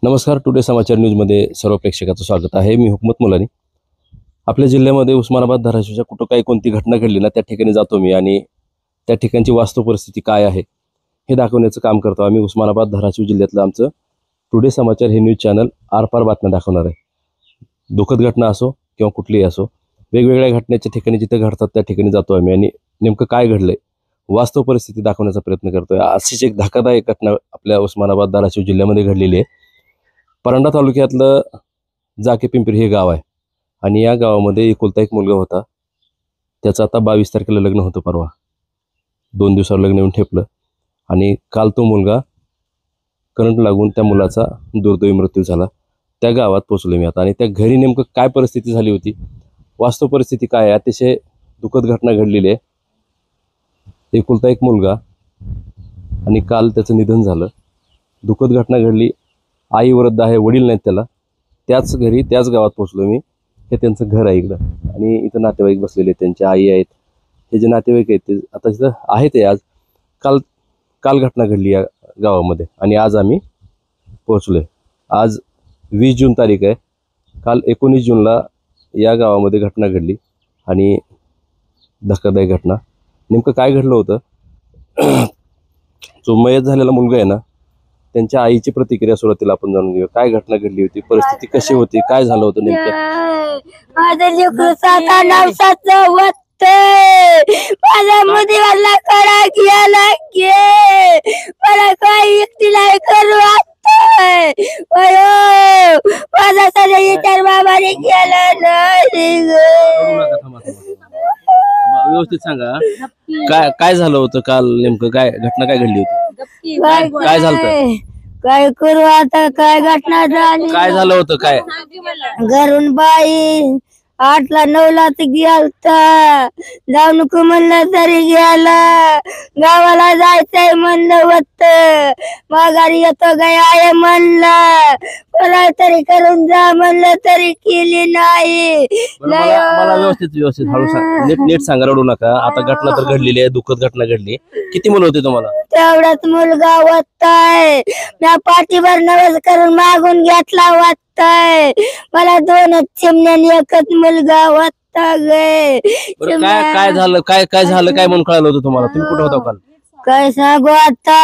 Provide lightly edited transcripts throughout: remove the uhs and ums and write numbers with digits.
नमस्कार. टुडे समाचार न्यूजमध्ये सर्व प्रेक्षकाचं स्वागत आहे. मी हुकमत मुलानी. आपल्या जिल्ह्यामध्ये उस्मानाबाद धाराशिवच्या कुठं काही कोणती घटना घडली ना त्या ठिकाणी जातो मी आणि त्या ठिकाणची वास्तव परिस्थिती काय आहे हे दाखवण्याचं काम करतो. आम्ही उस्मानाबाद धाराशिव जिल्ह्यातलं आमचं टुडे समाचार हे न्यूज चॅनल आरपार बातम्या दाखवणार आहे. दुःखद घटना असो किंवा कुठलीही असो, वेगवेगळ्या घटनेच्या ठिकाणी जिथे घडतात त्या ठिकाणी जातो आम्ही आणि नेमकं काय घडलंय वास्तव परिस्थिती दाखवण्याचा प्रयत्न करतोय. अशीच एक धक्कादायक घटना आपल्या उस्मानाबाद धाराशिव जिल्ह्यामध्ये घडलेली आहे. परंडा तालुक्यातलं जाके पिंपरी हे गाव आहे आणि या गावामध्ये एकुलता एक मुलगा होता. त्याचं आता 22 तारखेला लग्न होतं. परवा 2 दिवसावर लग्न येऊन ठेपलं आणि काल तो मुलगा करंट लागून त्या मुलाचा दुर्दैवी मृत्यू झाला. त्या गावात पोहोचलो मी आता आणि त्या घरी नेमकं काय परिस्थिती झाली होती, वास्तव परिस्थिती काय आहे, अतिशय दुःखद घटना घडलेली आहे. एकुलता एक मुलगा आणि काल त्याचं निधन झालं. दुःखद घटना घडली. आई वृद्ध आहे, वडील नाहीत त्याला. त्याच घरी त्याच गावात पोहोचलो मी. हे त्यांचं घर आहे इकडं आणि इथं नातेवाईक बसलेले आहेत, त्यांच्या आई आहेत. हे जे नातेवाईक आहेत ते आता तिथं आहेत. ते आज काल घटना घडली या गावामध्ये आणि आज आम्ही पोहोचलो आहे. आज 20 जून तारीख आहे. काल 19 जूनला या गावामध्ये घटना घडली आणि धक्कादायक घटना. नेमकं काय घडलं होतं, जो मयत झालेला मुलगा आहे ना त्यांच्या आईची प्रतिक्रिया सुरुवातीला आपण जाणून घेऊया. काय घटना घडली होती, परिस्थिती कशी होती, काय झालं होतं नेमकं. माझं लेकरू 7 वर्षाचं होतं. माझ्या मुलीला कडा घ्यायला घे, मला काही एकटीला करू वाटतंय. माझा सगळं विचार बाबाने केला नाही. व्यवस्थित सांगा काय झालं होतं काल, नेमकं काय घटना काय घडली होती, काय झालं, काय करू आता, काय घटना झाली, काय झालं होतं, काय घरून बाई 8ला 9लाच गेलता. जाऊ नको म्हणलं तरी गेला. गावाला जायचंय म्हणलं होत, माघारी येतो गाय आहे म्हणलं. मला तरी करून जा म्हणलं तरी केली नाही. मला व्यवस्थित हळू सांग, नीट सांगा, रडू नका. आता घटना तर घडलेली आहे, दुःखद घटना घडली. किती मुलं होते तुम्हाला? तेवढाच मुलगा होताय. मी पाठीवर नवस करून मागून घेतला होताय. मला 2च चिमण्याने एकच मुलगा होता गे. काय झालं, काय झालं, काय म्हणून कळालं होतं तुम्हाला? तुम्ही कुठे होता काल? काय सांगू आता,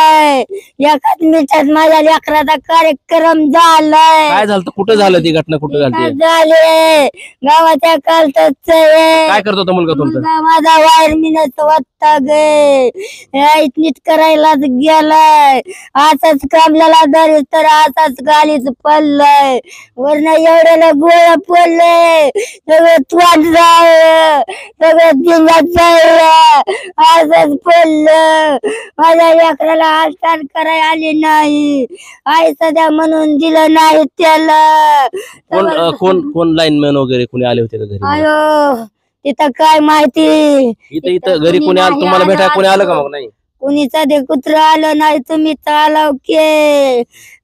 एकाच मिनिटात माझ्या लेकराचा कार्यक्रम झालाय. काय झालं, कुठं झालं ती घटना, कुठं झाली? झाले गावाच्या कालतच काय करत होता मुलगा तुमचा? माझा वायरमिनच वाटता गे, नीट करायलाच गेलाय. असाच कामल्याला धरी तर असाच गालीच पडलाय. वरण एवढ्याला गोळा पडलंय, सगळं त्वाट जाय, सगळं दिंगात जाय, असंच पडलं. माझ्या लेकराला हालचाल करायला आली नाही. आई सध्या म्हणून दिलं नाही त्याला. कोण लाईनमॅन वगैरे कोणी आले होते का घरी? अयो तिथं काय माहिती, इथं घरी कोणी आलं तुम्हाला भेटायला? कोणी आलं का मग? नाही, कुणीचा ते कुत्र आलं नाही. तुम्ही चालव के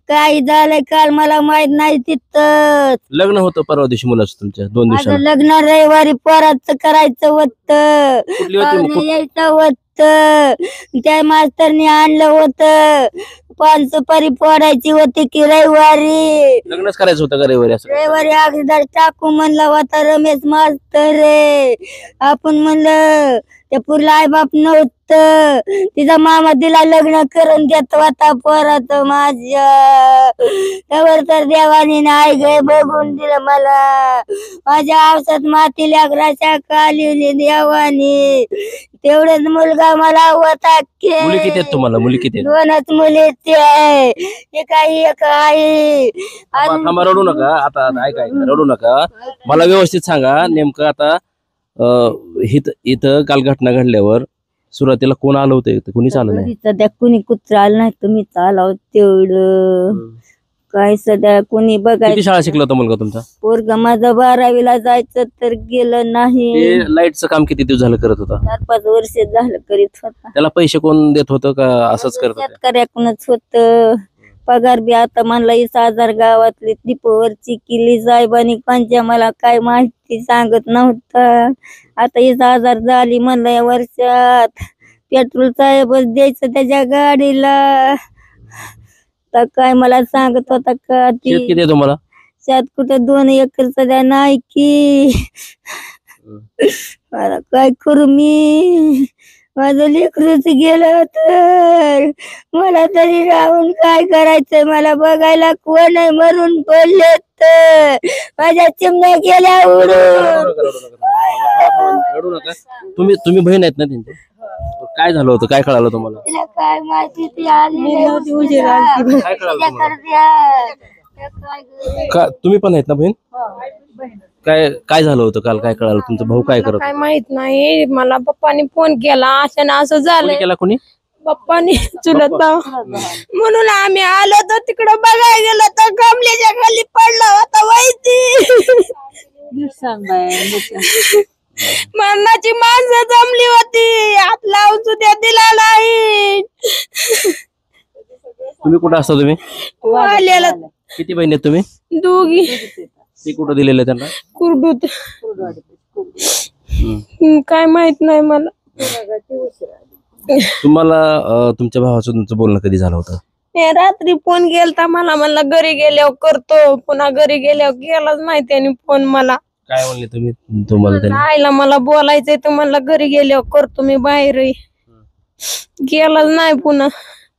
काय झालंय काल मला माहित नाही. तिथं लग्न होतं परवा दिवशी मुलाचं तुमच्या 2 माझं दिवसांनी. लग्न रविवारी परत करायचं होतं, कुठली होती? यायचं होत. त्या मास्तरने आणलं होतं. 5 सुपारी फोडायची होती की रविवारी. लग्नच करायचं होतं का रविवारी? असं रविवारी अगोदर टाकू म्हणला होता रमेश मास्तर रे. आपण म्हणलं त्या पुरला आई बाप नव्हतं. तिचा मामा तिला लग्न करून देत होता परत माझ्या. त्यावर तर देवानी नाही गे बघून दिलं मला. माझ्या आवसात माती लेकराच्या काली देवानी. तेवढेच मुलगा मला होता. मुली किती आहेत तुम्हाला? मुली किती आहेत? 2च मुली ते आहे, एक आई एक आई. थांबा, रडू नका. आता ऐका, रडू नका. मला व्यवस्थित सांगा नेमकं आता इथं काल घटना घडल्यावर सुरुवातीला कोण आलं होतं? कोणीच आलं नाही. सध्या कुणी कुत्र आलं नाही. तुम्ही चालाव तेवढं काय. सध्या कोणी किती बघायचं. शाळा शिकला होता मुलगा तुमचा? पोरगा माझं 12वीला जायचं तर गेलं नाही. ते लाईटचं काम किती दिवस झालं करत होता? 4-5 वर्ष झालं करीत होता. त्याला पैसे कोण देत होतं का असंच करत होतं? शेतकऱ्याकडूनच होत. पगार बी आता म्हणला 20,000 गावातली दीपवरची केली साहेबांनी पंचा. मला काय माहिती सांगत नव्हता. आता 20,000 झाली म्हणलं या वर्षात. पेट्रोल साहेबच द्यायचं त्याच्या गाडीला. होता काय, मला सांगत होता का शेत ती किती आहे तुम्हाला? त्यात कुठं 2 एकर सध्या नाही की. मला काय करू मी, माझं लेकरूच गेलं तर मला तरी राहून काय करायचंय, मला बघायला कोण आहे, मरून पडले तर माझ्या चिमण्या गेल्या उडून. रडू नका. तुम्ही बहीण आहेत ना त्यांची? काय झालं होतं, काय कळालं तुम्हाला? तिला काय माहिती, ती आली नाही उशिरा. काय कळालं तुम्हाला? काय का तुम्ही पण आहेत ना बहीण? काय काय झालं होतं काल, काय कळालं? तुमचा भाऊ काय करत काय माहित नाही मला. पप्पानी फोन केला असं ना असं कोणी झालं. केला, कोणी? पप्पानी चुलत भाऊ म्हणून आम्ही आलो तर तिकडं बघायला गेलो तर कमलेच्या खाली पडला होता वैती. मरणाची माणसं जमली होती, हात लावून सुद्धा दिला नाही. तुम्ही कुठं असता तुम्ही? वाल्याला किती बहीण आहेत तुम्ही? दोघी ती कुठं दिलेलं आहे त्यांना? कुरडूत. काय माहित नाही मला. तुम्हाला तुमच्या भावाचं तुमचं बोलणं कधी झालं होतं? हे रात्री फोन गेलता मला, म्हणला घरी गेल्यावर करतो. पुन्हा घरी गेल्यावर गेलाच नाही त्याने फोन मला. काय म्हणले तुम्ही तुम्हाला त्यांनी? आईला मला बोलायचंय तर म्हणला घरी गेल्यावर करतो, मी बाहेर आहे. गेलाच नाही पुन्हा.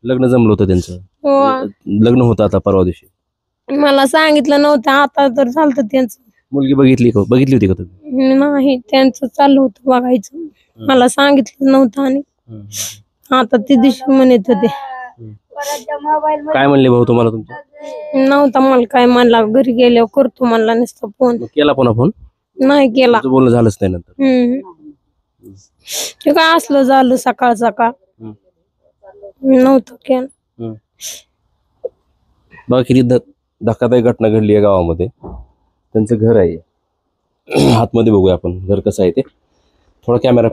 लग्न जमलं होतं त्यांचं? हो, लग्न होतं आता परवा दिवशी. मला सांगितलं नव्हतं, आता तर झालं त्यांचं. मुलगी बघितली होती का तुम्ही? नाही, त्यांचं चाललं होतं बघायचं, मला सांगितलं नव्हतं. आणि आता ते दिवशी म्हणत होते. काय म्हणले भाऊ तुम्हाला तुमच्या? नव्हता मला काय म्हणला, घरी गेल्यावर करतो म्हणला नुसता फोन. मग केला पुन्हा फोन? नाही केला. तुमचं बोलणं झालंच नाही नंतर? ते काय असलं झालं सकाळ सकाळ, नव्हतं केलं. बघा किती धक्कादायक घटना घडली आहे गावामध्ये. त्यांचं घर आहे, आतमध्ये बघूया आपण घर कसं आहे ते. थोडा कॅमेरा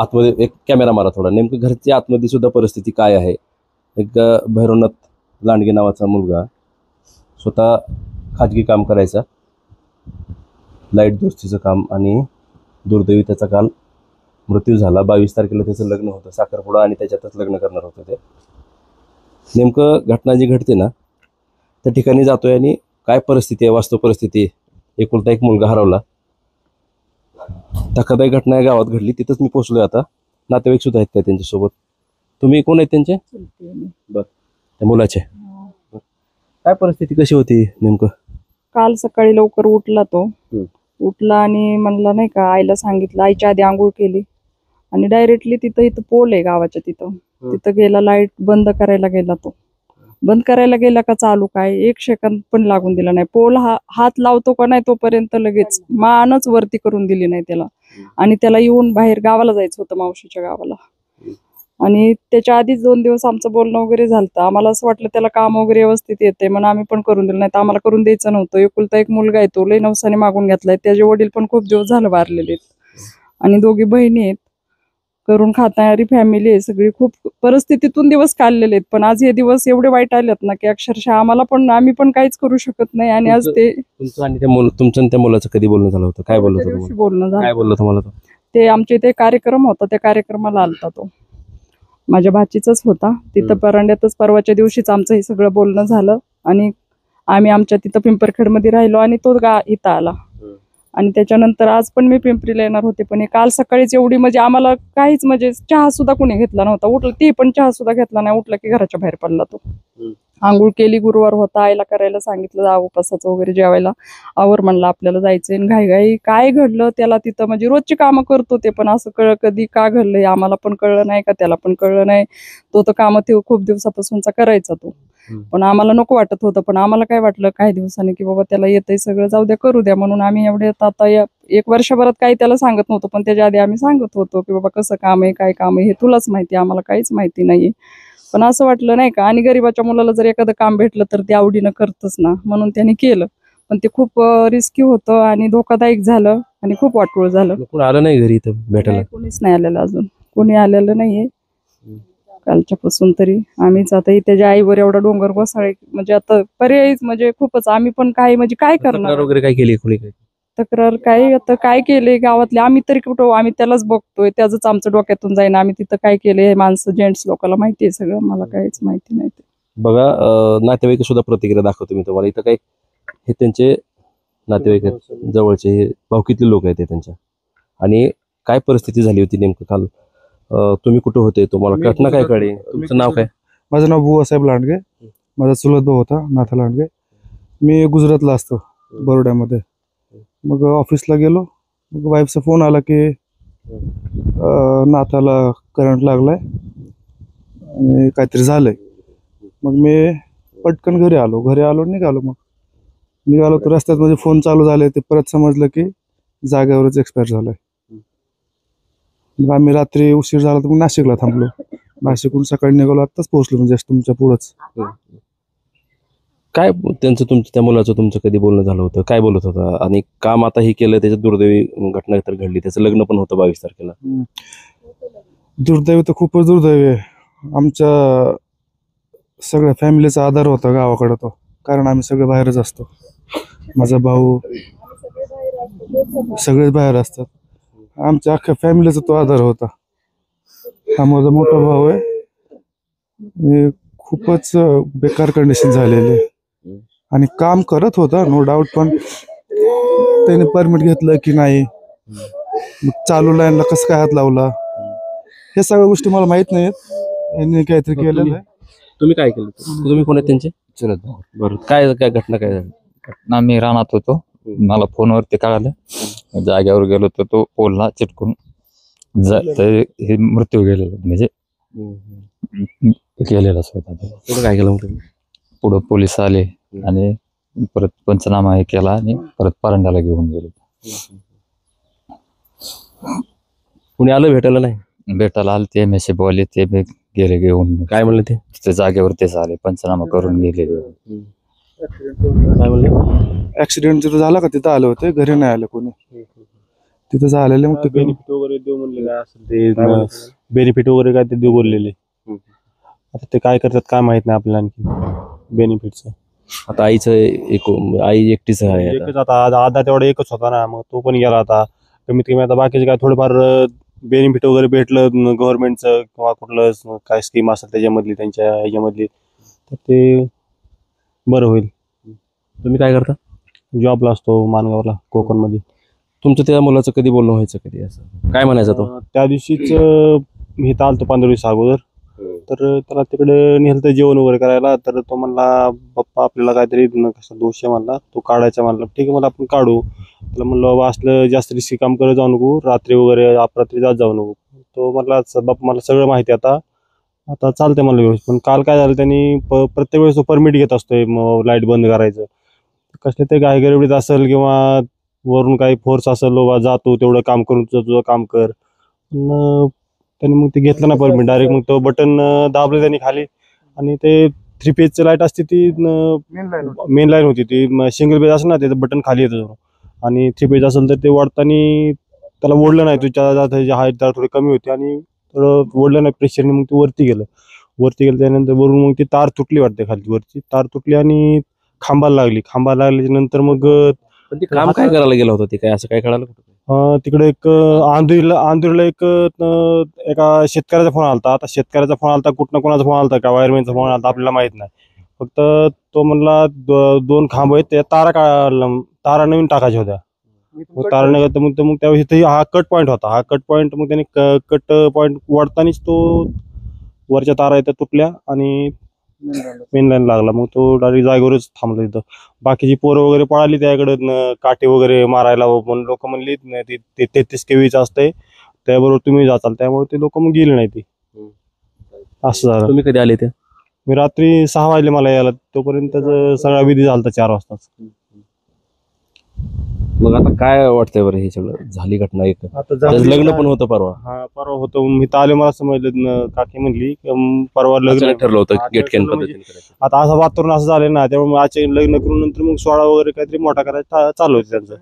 आतमध्ये, एक कॅमेरा मारा थोडा. नेमकं घरच्या आतमध्ये सुद्धा परिस्थिती काय आहे. एक भैरवनाथ लांडगे नावाचा मुलगा स्वतः खाजगी काम करायचा, लाईट दुरुस्तीचं काम, आणि दुर्दैवी त्याचा काल मृत्यू झाला. 22 तारखेला त्याचं लग्न होतं साखरपुडा, आणि त्याच्यातच लग्न करणार होतं ते. नेमकं घटना जी घडते ना त्या ठिकाणी जातोय, आणि काय परिस्थिती आहे, वास्तव परिस्थिती. एकुलता एक मुलगा हरवला. धक्कादायक घटना या गावात घडली, तिथंच मी पोहोचलोय आता. नातेवाईक सुद्धा आहेत काय त्यांच्यासोबत? तुम्ही कोण आहेत त्यांचे? बर, त्या मुलाचे. काय परिस्थिती कशी होती नेमकं? काल सकाळी लवकर उठला तो. उठला आणि म्हणला नाही का, आईला सांगितलं. आईच्या आधी आंघोळ केली आणि डायरेक्टली इथं पोल आहे गावाच्या तिथं गेला. लाईट बंद करायला गेला तो. बंद करायला गेला का चालू काय, 1 सेकंद पण लागून दिला नाही. पोल हात लावतो का नाही तोपर्यंत लगेच मानच वरती करून दिली नाही त्याला. आणि त्याला येऊन बाहेर गावाला जायचं होतं, मावशीच्या गावाला. आणि त्याच्या आधीच 2 दिवस आमचं बोलणं वगैरे झालं. आम्हाला असं वाटलं त्याला काम वगैरे व्यवस्थित येते म्हणून आम्ही पण करून दिलं, नाही तर आम्हाला करून द्यायचं नव्हतं. एकुलता एक मुलगा आहे तो, लय नवसाने मागून घेतलाय. त्याचे वडील पण खूप दिवस झालं वारलेले आहेत, आणि 2घी बहिणी आहेत. करून खाणारी फॅमिली आहे सगळी. खूप परिस्थितीतून दिवस काढलेले आहेत, पण आज हे दिवस एवढे वाईट आलेत ना की अक्षरशः आम्ही पण काहीच करू शकत नाही. आणि आज ते तुमचं आणि तुमचं आणि त्या मुलाचं कधी बोलणं झालं होतं? काय बोललं होतं तुम्हाला? बोलणं झालं. काय बोललं तुम्हाला तो? ते आमच्या इथे कार्यक्रम होता, त्या कार्यक्रमाला आलता तो. माझ्या भाचीचाच होता. तिथं परांड्यातच परवाच्या दिवशीच आमचं हे सगळं बोलणं झालं. आणि आम्ही आमच्या तिथं पिंपरखेडमध्ये राहिलो, आणि तो इथं आला. आणि त्याच्यानंतर आज पण मी पिंपरीला येणार होते, पण काल सकाळीच एवढी म्हणजे आम्हाला काहीच म्हणजे चहा सुद्धा कोणी घेतला नव्हता. उठलं ती पण चहा सुद्धा घेतला नाही. उठला की घराच्या बाहेर पडला तो. आंघोळ केली, गुरुवार होता, आईला करायला सांगितलं जा उपासाचं वगैरे जेवायला आवर म्हणलं, आपल्याला जायचंय. घाई काय घडलं त्याला तिथं, म्हणजे रोजची कामं करतो ते, पण असं कधी का घडलंय आम्हाला पण कळलं नाही, का त्याला पण कळलं नाही. तो तर कामं ते खूप दिवसापासूनचा करायचा तो, पण आम्हाला नको वाटत होतं. पण आम्हाला काय वाटलं काही दिवसांनी की बाबा त्याला येतंय सगळं, जाऊ द्या, करू द्या. म्हणून आम्ही एवढे आता 1 वर्षभरात काही त्याला सांगत नव्हतो, पण त्याच्या आधी आम्ही सांगत होतो की बाबा कसं काम आहे, काय काम आहे हे तुलाच माहिती, आम्हाला काहीच माहिती नाहीये. पण असं वाटलं नाही का, आणि गरीबाच्या मुलाला जर एखादं काम भेटलं तर ते आवडीनं करतच ना, म्हणून त्यांनी केलं. पण ते खूप रिस्की होतं आणि धोकादायक झालं, आणि खूप वाटोळ झालं. कोण आलं नाही घरी इथं भेटायला? कोणीच नाही आलेलं, अजून कोणी आलेलं नाहीये कालच्यापासून तरी. आम्हीच आता त्याच्या आईवर एवढा डोंगर कोसळले, म्हणजे आता पर्यायीच म्हणजे खूपच. आम्ही पण काय म्हणजे काय करणार वगैरे काय केली कोणी? तक्रार काय आता काय केले गावातले, आम्ही तरी कुठं, आम्ही त्यालाच बघतोय, त्याच आमचं डोक्यातून जाईना. आम्ही तिथं काय केलंय हे माणसं जेंट्स लोकांना माहिती आहे सगळं, मला काहीच माहिती नाही. बघा नातेवाईक सुद्धा प्रतिक्रिया दाखवतो मी तुम्हाला. इथं काही हे त्यांचे नातेवाईक आहेत, जवळचे हे भावकीतले लोक आहेत हे त्यांच्या. आणि काय परिस्थिती झाली होती नेमकं काल? तुम्ही कुठे होते, तुम्हाला घटना काय कळली? तुमचं नाव काय? माझं नाव बुवासाहेब लांडगे. माझा चुलत भाऊ होता नाथा लांडगे. मी गुजरातला असतो, बरोड्यामध्ये. मग ऑफिसला गेलो, मग वाईफचा फोन आला की नाथाला करंट लागलाय आणि काहीतरी झालंय. मग मी पटकन घरी आलो निघालो तर रस्त्यात म्हणजे फोन चालू झाले, ते परत समजलं की जागेवरच एक्सपायर झालाय. मग आम्ही रात्री उशीर झाला तर मग नाशिकला थांबलो. नाशिकहून सकाळी निघालो, आत्ताच पोहोचलो म्हणजे तुमच्या पुढंच. काय त्यांचं तुमचं त्या मुलाचं तुमचं कधी बोलणं झालं होतं? काय बोलत होता? आणि काम आता ही केलं, त्याच्यात दुर्दैवी घटना तर घडली. त्याचं लग्न पण होतं 22 तारखेला. दुर्दैवी तर खूपच दुर्दैवी आहे. आमच्या सगळ्या फॅमिलीचा आधार होता गावाकडे तो, कारण आम्ही सगळे बाहेरच असतो. माझा भाऊ सगळेच बाहेर असतात. आमच्या अख्ख्या फॅमिलीचा तो आधार होता. हा माझा मोठा भाऊ आहे. आणि खूपच बेकार कंडिशन झालेली आहे. आणि काम करत होता नो डाऊट, पण त्याने परमिट घेतलं की नाही, चालू लाईनला कसं काय हात लावला, हे सगळ्या गोष्टी मला माहित नाहीत. यांनी काहीतरी केलेलं आहे. तुम्ही काय केलं? तुम्ही कोण आहेत त्यांचे? चुलत भाऊ. बरं, काय काय घटना काय झाली? ना मी रानात होतो, मला फोनवरती कळालं. जाग्यावर गेलो तर तो पोलला चिटकून हे मृत्यू गेलेला, म्हणजे गेलेलाच होता. पुढं काय केलं मग तुम्ही? पुढं पोलीस आले आणि परत पंचनामा हे केला आणि परत परांड्याला घेऊन गेलो. कुणी आलं भेटायला? नाही भेटायला आले ते MSF बोलले, ते बी गेले घेऊन. काय म्हणलं ते? ते जागेवर तेच आले, पंचनामा करून गेले. काय म्हणलं? ऍक्सिडेंट जिथं झाला का तिथं आले होते, घरी नाही आले कोणी. तिथं झालेले मग ते बेनिफिट वगैरे देऊ म्हणले, काय असेल ते बेनिफिट वगैरे काय ते देऊ बोललेले. आता ते काय करतात काय माहित नाही आपल्याला आणखी बेनिफिटचं. आता आईचं आई एकटीच आहे आता. एकच आता आधा तेवढा एकच होता ना, मग तो पण गेला. आता कमीत कमी आता बाकीचे काय थोडंफार बेनिफिट वगैरे भेटलं गव्हर्नमेंटचं किंवा कुठलं काय स्कीम असेल त्याच्यामधली, त्यांच्या ह्याच्यामधली, तर ते बरं होईल. तुम्ही काय करता? जॉबला असतो माणगावला, कोकणमध्ये. तुमचं त्या मुलाचं कधी बोलणं व्हायचं? कधी असं काय म्हणायचं तो? त्या दिवशीच मी इथं आलतो 15 दिवस अगोदर, तर त्याला तिकडे नेलं जेवण वगैरे करायला. तर तो म्हणला, पप्पा आपल्याला काहीतरी कसा दोष आहे म्हणला, तो काढायचा म्हणला. ठीक आहे मला आपण काढू. त्याला म्हणलं बाबा असलं जास्त रिस्की काम करत जाऊ नको, रात्री वगैरे अपरात्री जात जाऊ नको. तो म्हणला बाप मला सगळं माहिती आता चालतंय म्हणलं व्यवस्थित. पण काल काय झालं, त्यांनी प्रत्येक वेळेस तो परमिट घेत असतोय लाईट बंद करायचं. कसले ते गाय गडबडीत असेल किंवा वरून काही फोर्स असेल, बाबा जातो तेवढं काम करून तुझं काम कर. त्यांनी मग ते घेतलं ना परमिट, डायरेक्ट मग तो बटन दाबलं त्यांनी खाली. आणि ते 3 पेजचं लाईट असते, ती मेन लाईन होती ती. सिंगल पेज असेल ना त्याचं बटन खाली येतं, आणि 3 पेज असेल तर ते वाढताना त्याला ओढलं नाही. तुझ्या हाईट त्याला थोडी कमी होती आणि थोडं ओढलं नाही प्रेशरने, मग ते वरती गेलं. त्यानंतर वरून मग ती तार तुटली वाटते, खाली वरची तार तुटली आणि खांबाला लागल्याच्या नंतर मग पण ते काम काय करायला गेलं होतं? ते काय असं काय कळालं? तिकडे एक आंधुरीला एका शेतकऱ्याचा फोन आलता. आता शेतकऱ्याचा फोन आलता, कुठनं कोणाचा फोन आलता का वायरमॅनचा फोन आलता आपल्याला माहित नाही. फक्त तो म्हणला 2 खांब आहेत, त्या तारा नवीन टाकायच्या होत्या. तारा नाही मग त्यावेळी हा कट पॉईंट होता. हा कट पॉईंट मग त्याने कट पॉईंट वाढतानाच तो वरच्या तारा इथं तुटल्या आणि मेन लाईन लागला. मग तो डायरेक्ट जागेवरच थांबला तिथं. बाकीची पोरं वगैरे पळाली त्याकडे काठी वगैरे मारायला. पण लोक म्हणली ते 33 kVच असतंय, त्याबरोबर तुम्ही जाचाल, त्यामुळे ते लोक मग गेले नाही. ती असं झालं. तुम्ही कधी आले ते? मी रात्री 6 वाजले मला यायला, तोपर्यंत सगळा विधी झाला 4 वाजताच. मग आता काय वाटतंय बरं? हे सगळं झाली घटना, एक आता त्याचं लग्न पण होतं परवा. हा परवा होतं. मी तर आले, मला समजलं काकी म्हणली परवा लग्न अचानक ठरलं होतं हा, गेटकॅन ठरलं पद्धतीने करायचं. आता असं वातावरण असं झालं ना, त्यामुळे आजचे लग्न करून नंतर मग सोहळा वगैरे काहीतरी मोठा करायचा चालू होतं त्यांचं.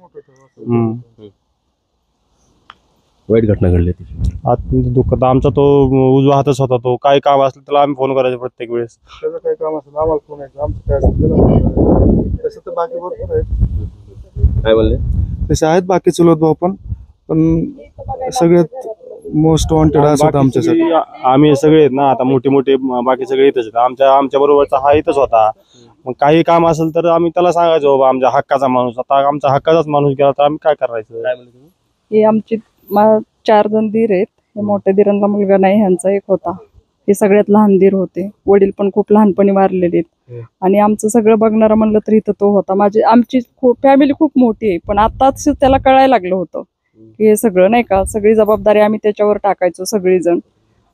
वाईट घटना घडली ती. आता दुःख आमचा तो उजवा हातच होता. तो काय काम असलं त्याला आम्ही फोन करायचो प्रत्येक वेळेस. त्याचं काही काम असेल आम्हाला फोन यायचं, आमचं काय असेल त्याला phone करायचं. तसं तर बाकी भरपूर आहेत, काय म्हणले? तसे आहेत बाकी चुलत भाऊ पण सगळ्यात मोस्ट वॉन्टेड असं होतं बाकी आमच्यासाठी. सगळी- आम्ही सगळे आहेत ना आता मोठे मोठे बाकी सगळे इथंच आहेत. आमच्या बरोबरचा हा इथंच होता. मग काही काम असेल तर आम्ही त्याला सांगायचो बाबा आमच्या हक्काचा माणूस, आता आमचा हक्काचाच माणूस गेला तर आम्ही काय करायचं. हे आमचे 4 जण दीर आहेत. हे मोठ्या दीरांना मुलगा नाही, ह्यांचा एक होता. हे सगळ्यात लहान दीर होते. वडील पण खूप लहानपणी वारलेले आहेत. आणि आमचं सगळं बघणारा म्हणलं तर इथं तो होता. आमची फॅमिली खूप मोठी आहे, पण आताच त्याला कळायला लागलं होतं की हे सगळं नाही का, सगळी जबाबदारी आम्ही त्याच्यावर टाकायचो सगळीजण.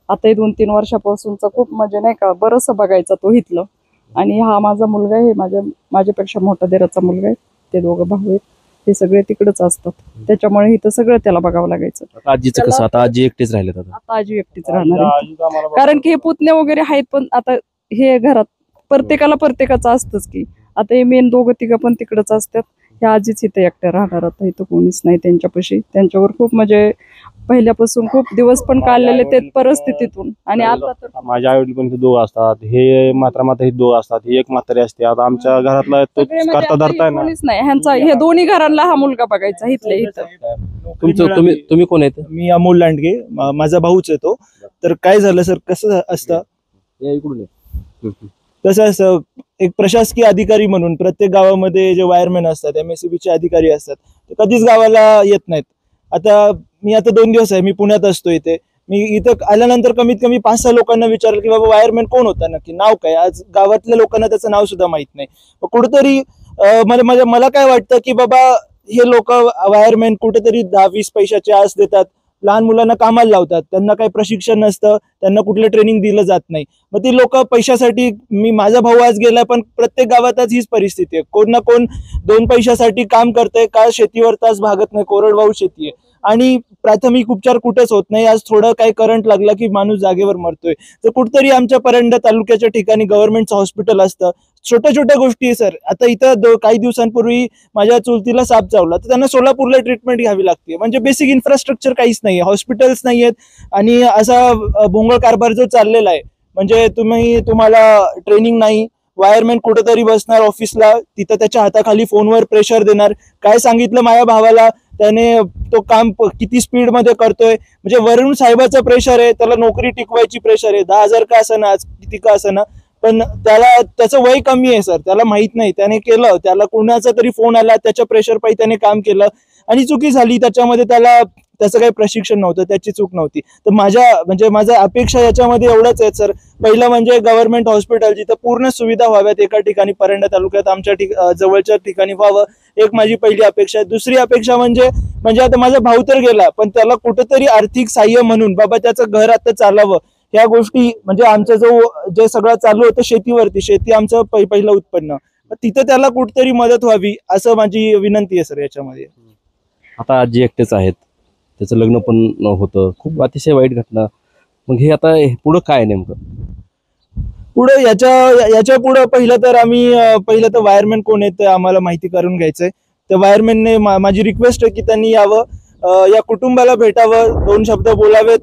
आता हे 2-3 वर्षापासूनचा खूप म्हणजे नाही का बरंचसं बघायचा तो इथलं. आणि हा माझा मुलगा आहे, माझ्यापेक्षा मोठा दीराचा मुलगा आहे. ते दोघं भाऊ आहेत. ते सगळे तिकडेच असतात, त्याच्यामुळे इथं सगळं त्याला बघावं लागायचं. आता आजीचं कसं, आता आजी एकटेच राहिलेत आता. आता आजी एकटीच राहणार आहे, कारण की हे पुतणे वगैरे आहेत, पण आता हे घरात प्रत्येकाचं असतंच की. आता हे मेन 2-3 पण तिकडच असतात. ह्या आजीच इथं एकट्या राहणार. आता इथं कोणीच नाही त्यांच्यापाशी. त्यांच्यावर खूप म्हणजे पहिल्यापासून खूप दिवस पण काढलेले ते परिस्थितीतून. आणि आता तर माझ्या आई वडील पण इथे दोघं असतात, हे माता हे दोघं असतात, ही एक म्हातारी असते. आता आमच्या घरातला तो सगळे म्हणजे करता आता धरताय हे ना. कोणीच नाही. ह्यांचा हे दोन्ही घरांना हा मुलगा बघायचा इथल्या इथं. तुम्ही कोण आहेत? मी अमोल लांडगे, माझा भाऊच आहे तो. तर काय झालं सर, कसं असतं, कसं असतं, एक प्रशासकीय अधिकारी म्हणून प्रत्येक गावामध्ये जे वायरमॅन असतात, MSCB चे अधिकारी असतात, ते कधीच गावाला येत नाहीत. आता 2 दिवस आहे, मी पुण्यात असतो इथे. मी इथं आल्यानंतर कमीत कमी 5-6 लोकांना विचारलं की बाबा वायरमॅन कोण होता नक्की, नाव काय. आज गावातल्या लोकांना त्याचं नाव सुद्धा माहित नाही. कुठेतरी मला काय वाटतं की बाबा हे लोक वायरमॅन कुठेतरी 10-20 पैशाचे आस देतात, लहान मुलांना कामाला लावतात, त्यांना काही प्रशिक्षण नसतं, त्यांना कुठलं ट्रेनिंग दिलं जात नाही. मग ती लोक पैशासाठी, माझा भाऊ आज गेला, पण प्रत्येक गावात आज हीच परिस्थिती आहे. कोण ना कोण 2 पैशासाठी काम करतंय का, शेतीवर तास भागत नाही, कोरडवाहू शेती आहे आणि प्राथमिक उपचार कुठेच होत नाही. आज थोडं काही करंट लागला की माणूस जागेवर मरतोय. तर कुठतरी आमच्या परंडा तालुक्याच्या ठिकाणी गव्हर्नमेंटचं हॉस्पिटल असतं. छोट्या गोष्टी आहे सर. आता इथं काही दिवसांपूर्वी माझ्या चुलतीला साप चावला, तर त्यांना सोलापूरला ट्रीटमेंट घ्यावी लागते. म्हणजे बेसिक इन्फ्रास्ट्रक्चर काहीच नाहीये, हॉस्पिटल्स नाहीयेत. आणि असा भोंगळ कारभार जो चाललेला आहे, म्हणजे तुम्हाला ट्रेनिंग नाही, वायरमॅन कुठेतरी बसणार ऑफिसला, तिथं त्याच्या हाताखाली फोनवर प्रेशर देणार. काय सांगितलं माझ्या भावाला, त्याने तो काम किती स्पीड मध्ये करतोय, म्हणजे वरून साहेबाचं प्रेशर आहे, त्याला नोकरी टिकवायची प्रेशर आहे. 10,000 का असं ना, आज किती का असं ना, पण त्याचं वय कमी आहे सर, त्याला माहित नाही. त्याने केलं, त्याला कुणाचा तरी फोन आला, त्याच्या प्रेशर पायी त्याने काम केलं आणि चुकी झाली त्याच्यामध्ये. त्याचं काही प्रशिक्षण नव्हतं, त्याची चूक नव्हती. तर माझ्या अपेक्षा याच्यामध्ये एवढंच आहेत सर. पहिलं म्हणजे गव्हर्नमेंट हॉस्पिटल जिथं पूर्ण सुविधा व्हाव्यात एका ठिकाणी, परंडा तालुक्यात आमच्या जवळच्या ठिकाणी व्हावं, एक माझी पहिली अपेक्षा आहे. दुसरी अपेक्षा म्हणजे आता माझा भाऊ तर गेला, पण त्याला कुठेतरी आर्थिक साह्य म्हणून बाबा त्याचं घर आता चालावं, ह्या गोष्टी, म्हणजे आमचं जे सगळं चालू होतं शेतीवरती, शेती आमचं पहिलं उत्पन्न, तिथं त्याला कुठेतरी मदत व्हावी, असं माझी विनंती आहे सर याच्यामध्ये. आता आजी एकटेच आहेत, त्याचं लग्न पण होतं, खूप अतिशय वाईट घटना. मग हे आता पुढं काय नेमकं? पुढे याच्या पुढे पहिलं तर वायरमॅन कोण आहेत ते आम्हाला माहिती करून घ्यायचंय. तर वायरमॅनने माझी रिक्वेस्ट आहे की त्यांनी यावं, या कुटुंबाला भेटावं, 2 शब्द बोलावेत.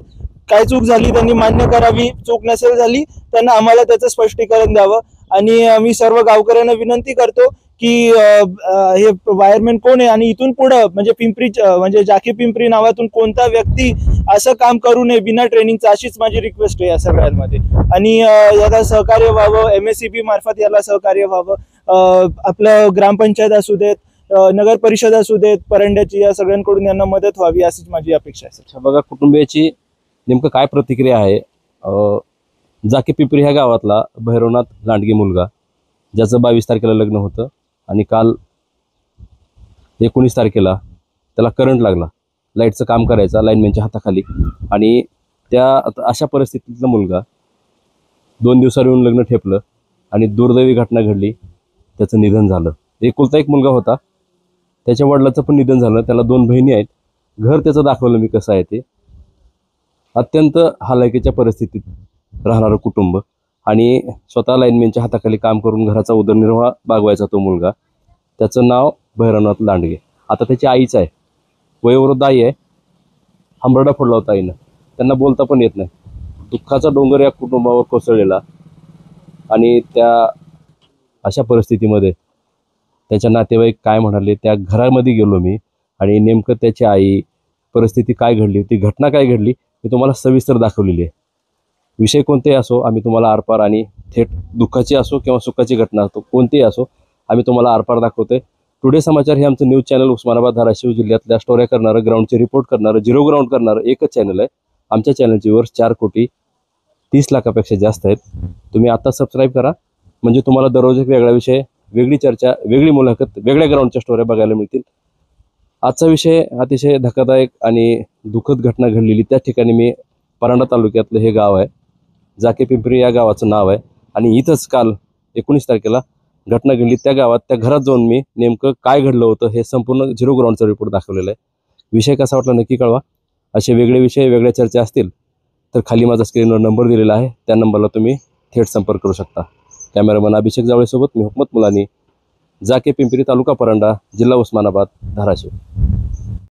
काय चूक झाली त्यांनी मान्य करावी, चूक नसेल झाली त्यांना आम्हाला त्याचं स्पष्टीकरण द्यावं. आणि मी सर्व गावकऱ्यांना विनंती करतो की हे वायरमॅन कोण आहे आणि इथून पुढं म्हणजे जाकी पिंपरी नावातून कोणता व्यक्ती असं काम करू नये बिना ट्रेनिंगचं, अशीच माझी रिक्वेस्ट आहे या सगळ्यांमध्ये. आणि याला सहकार्य व्हावं, MSCB मार्फत याला सहकार्य व्हावं. आपलं ग्रामपंचायत असू देत, नगर परिषद असू देत परंड्याची, या सगळ्यांकडून यांना मदत व्हावी, अशीच माझी अपेक्षा आहे. अच्छा, बघा कुटुंबियाची नेमकं काय प्रतिक्रिया आहे. जाकी पिंपरी ह्या गावातला भैरवनाथ लांडगे मुलगा, ज्याचं 22 तारखेला लग्न होतं आणि काल 19 तारखेला त्याला करंट लागला. लाईटचं काम करायचा लाईनमॅनच्या हाताखाली, आणि अशा परिस्थितीतला मुलगा 2 दिवसावर येऊन लग्न ठेपलं आणि दुर्दैवी घटना घडली, त्याचं निधन झालं. एकुलता एक मुलगा होता, त्याच्या वडिलाचं पण निधन झालं. त्याला 2 बहिणी आहेत. घर त्याचं दाखवलं मी कसं आहे ते. अत्यंत हालाकीच्या परिस्थितीत राहणारं कुटुंब, आणि स्वतः लाईनमॅनच्या हाताखाली काम करून घराचा उदरनिर्वाह भागवायचा तो मुलगा. त्याचं नाव भैरवनाथ लांडगे. आता त्याची आईच आहे, वयोवृद्ध आई आहे, हंबरडा फोडला होता आईनं, त्यांना बोलता पण येत नाही. दुःखाचा डोंगर या कुटुंबावर कोसळलेला. आणि अशा परिस्थितीमध्ये त्याच्या नातेवाईक काय म्हणाले, त्या घरामध्ये गेलो मी, आणि नेमकं त्याची आई, परिस्थिती काय घडली होती, घटना काय घडली, मी तुम्हाला सविस्तर दाखवलेली आहे. विषय कोणतेही असो, आम्ही तुम्हाला आरपार आणि थेट दुःखाची असो किंवा सुखाची घटना असो, कोणतीही असो, आम्ही तुम्हाला आरपार दाखवतोय. टुडे समाचार हे आमचं न्यूज चॅनल उस्मानाबाद धाराशिव जिल्ह्यातल्या स्टोऱ्या करणारं, ग्राउंडचे रिपोर्ट करणारं, झिरो ग्राउंड करणारं एकच चॅनल आहे. आमच्या चॅनलची व्ह्यूअर्स 4,30,00,000पेक्षा जास्त आहेत. तुम्ही आता सबस्क्राईब करा, म्हणजे तुम्हाला दररोज एक वेगळा विषय, वेगळी चर्चा, वेगळी मुलाखत, वेगळ्या ग्राउंडच्या स्टोऱ्या बघायला मिळतील. आजचा विषय अतिशय धक्कादायक आणि दुःखद घटना घडलेली त्या ठिकाणी मी परांडा तालुक्यातलं हे गाव आहे, जाके पिंपरी या गावाचं नाव आहे. आणि इथंच काल 19 तारखेला घटना घडली. त्या गावात त्या घरात जाऊन मी नेमकं काय घडलं होतं हे संपूर्ण झिरो ग्राउंडचा रिपोर्ट दाखवलेला आहे. विषय कसा वाटला नक्की कळवा. असे वेगळे विषय, वेगळ्या चर्चा असतील तर खाली माझा स्क्रीनवर नंबर दिलेला आहे, त्या नंबरला तुम्ही थेट संपर्क करू शकता. कॅमेरामन अभिषेक जावळेसोबत मी हुकमत मुलानी, जाके पिंपरी, तालुका परांडा, जिल्हा उस्मानाबाद, धाराशिव.